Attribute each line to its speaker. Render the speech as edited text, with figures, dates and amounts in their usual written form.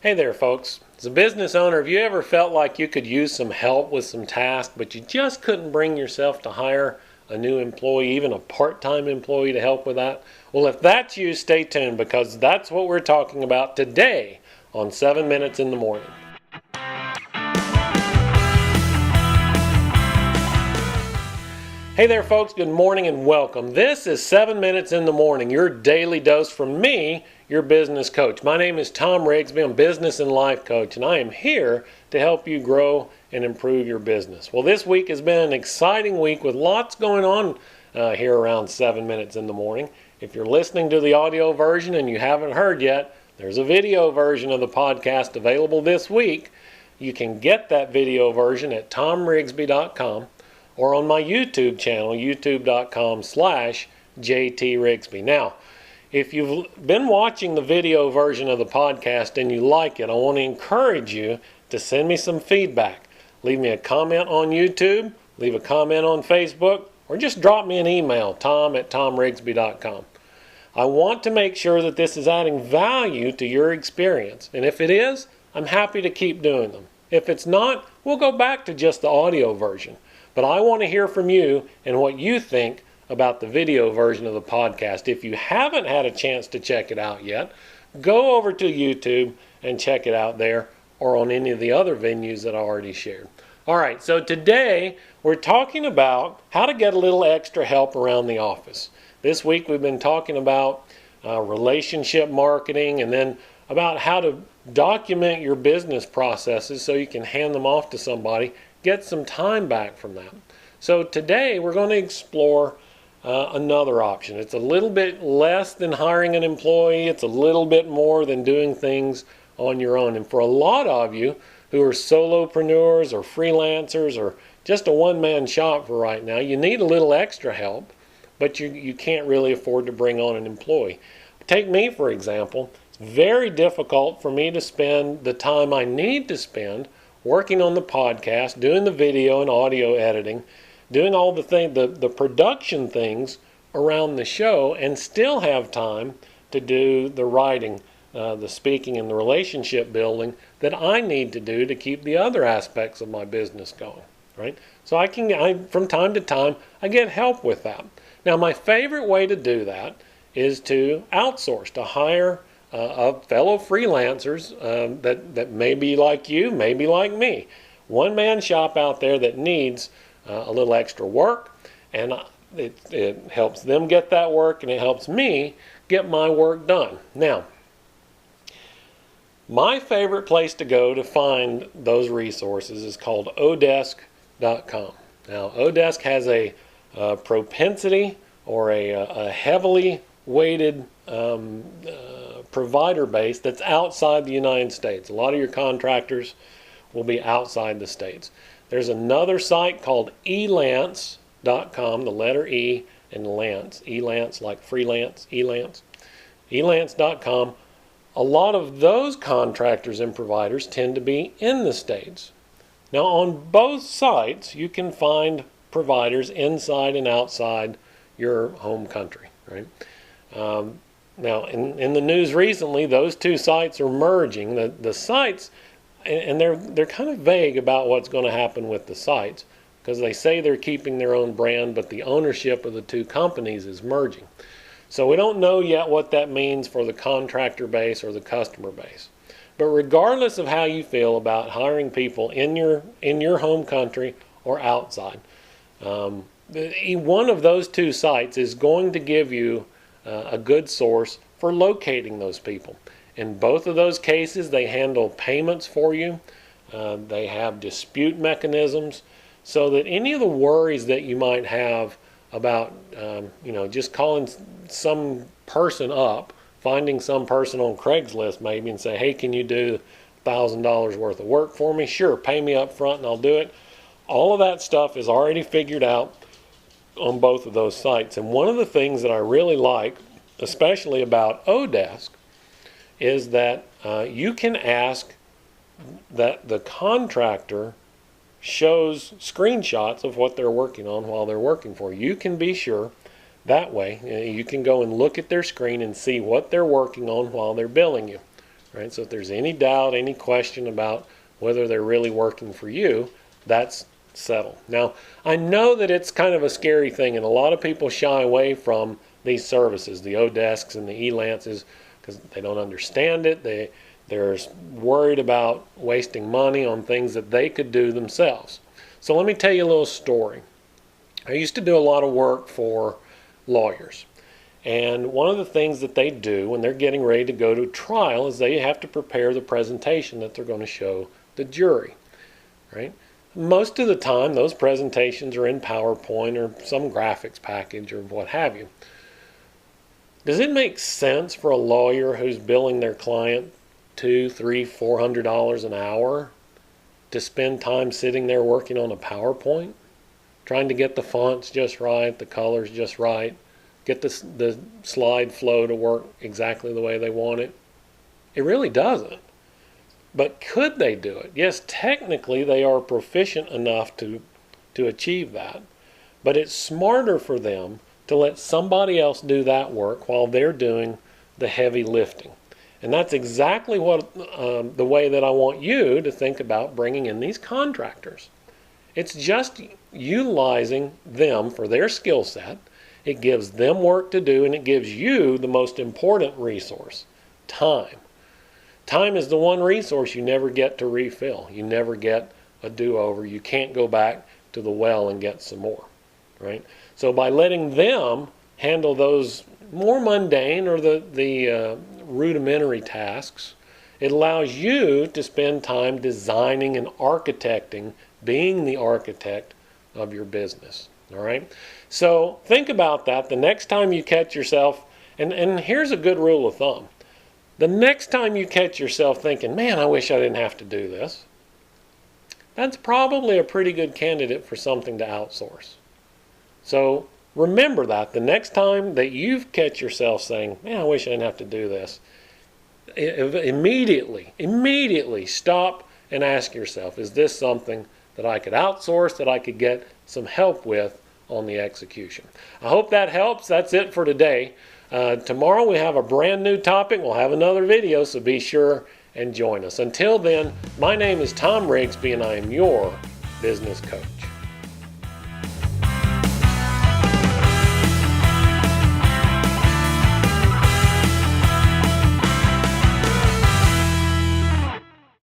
Speaker 1: Hey there, folks. As a business owner, have you ever felt like you could use some help with some tasks, but you just couldn't bring yourself to hire a new employee, even a part-time employee, to help with that? Well, if that's you, stay tuned because that's what we're talking about today on 7 Minutes in the Morning. Hey there, folks. Good morning and welcome. This is 7 Minutes in the Morning, your daily dose from me, your business coach. My name is Tom Rigsby. I'm a business and life coach, and I am here to help you grow and improve your business. Well, this week has been an exciting week with lots going on here around 7 Minutes in the Morning. If you're listening to the audio version and you haven't heard yet, there's a video version of the podcast available this week. You can get that video version at tomrigsby.com. or on my YouTube channel, youtube.com/JTRigsby. Now, if you've been watching the video version of the podcast and you like it, I want to encourage you to send me some feedback. Leave me a comment on YouTube, leave a comment on Facebook, or just drop me an email, tom@tomrigsby.com. I want to make sure that this is adding value to your experience, and if it is, I'm happy to keep doing them. If it's not, we'll go back to just the audio version. But I want to hear from you and what you think about the video version of the podcast. If you haven't had a chance to check it out yet, go over to YouTube and check it out there or on any of the other venues that I already shared. All right, so today we're talking about how to get a little extra help around the office. This week we've been talking about relationship marketing and then about how to document your business processes so you can hand them off to somebody. Get some time back from that. So today we're going to explore another option. It's a little bit less than hiring an employee. It's a little bit more than doing things on your own. And for a lot of you who are solopreneurs or freelancers or just a one-man shop for right now, you need a little extra help, but you can't really afford to bring on an employee. Take me, for example. It's very difficult for me to spend the time I need to spend working on the podcast, doing the video and audio editing, doing all the production things around the show, and still have time to do the writing, the speaking, and the relationship building that I need to do to keep the other aspects of my business going, right? So from time to time, I get help with that. Now, my favorite way to do that is to outsource, to hire of fellow freelancers that may be like you, may be like me. One-man shop out there that needs a little extra work, and it helps them get that work, and it helps me get my work done. Now, my favorite place to go to find those resources is called Odesk.com. Now, Odesk has a propensity or a heavily weighted provider base that's outside the United States. A lot of your contractors will be outside the States. There's another site called Elance.com, the letter E and Lance. Elance like freelance, Elance. Elance.com. A lot of those contractors and providers tend to be in the States. Now on both sites you can find providers inside and outside your home country, right? Now, in the news recently, those two sites are merging. The sites, and they're kind of vague about what's going to happen with the sites because they say they're keeping their own brand, but the ownership of the two companies is merging. So we don't know yet what that means for the contractor base or the customer base. But regardless of how you feel about hiring people in your home country or outside, one of those two sites is going to give you a good source for locating those people. In both of those cases, they handle payments for you. They have dispute mechanisms so that any of the worries that you might have about just calling some person up, finding some person on Craigslist maybe and say, hey, can you do $1,000 worth of work for me? Sure, pay me up front and I'll do it. All of that stuff is already figured out on both of those sites. And one of the things that I really like, especially about Odesk, is that you can ask that the contractor shows screenshots of what they're working on while they're working for you. You can be sure that way you can go and look at their screen and see what they're working on while they're billing you. right? So if there's any doubt, any question about whether they're really working for you, that's settled. Now, I know that it's kind of a scary thing, and a lot of people shy away from these services, the Odesks and the Elances, because they don't understand it. They're worried about wasting money on things that they could do themselves. So let me tell you a little story. I used to do a lot of work for lawyers. And one of the things that they do when they're getting ready to go to trial is they have to prepare the presentation that they're going to show the jury, right? Most of the time, those presentations are in PowerPoint or some graphics package or what have you. Does it make sense for a lawyer who's billing their client $200, $300, $400 an hour to spend time sitting there working on a PowerPoint, trying to get the fonts just right, the colors just right, get the slide flow to work exactly the way they want it? It really doesn't. But could they do it? Yes, technically they are proficient enough to achieve that. But it's smarter for them to let somebody else do that work while they're doing the heavy lifting. And that's exactly what the way that I want you to think about bringing in these contractors. It's just utilizing them for their skill set. It gives them work to do, and it gives you the most important resource, time. Time is the one resource you never get to refill. You never get a do-over. You can't go back to the well and get some more, right? So by letting them handle those more mundane or the rudimentary tasks, it allows you to spend time designing and architecting, being the architect of your business, all right? So think about that the next time you catch yourself, and here's a good rule of thumb. The next time you catch yourself thinking, man, I wish I didn't have to do this, that's probably a pretty good candidate for something to outsource. So remember that the next time that you catch yourself saying, man, I wish I didn't have to do this, immediately stop and ask yourself, is this something that I could outsource, that I could get some help with on the execution? I hope that helps. That's it for today. Tomorrow we have a brand new topic. We'll have another video, so be sure and join us. Until then, my name is Tom Rigsby, and I am your business coach.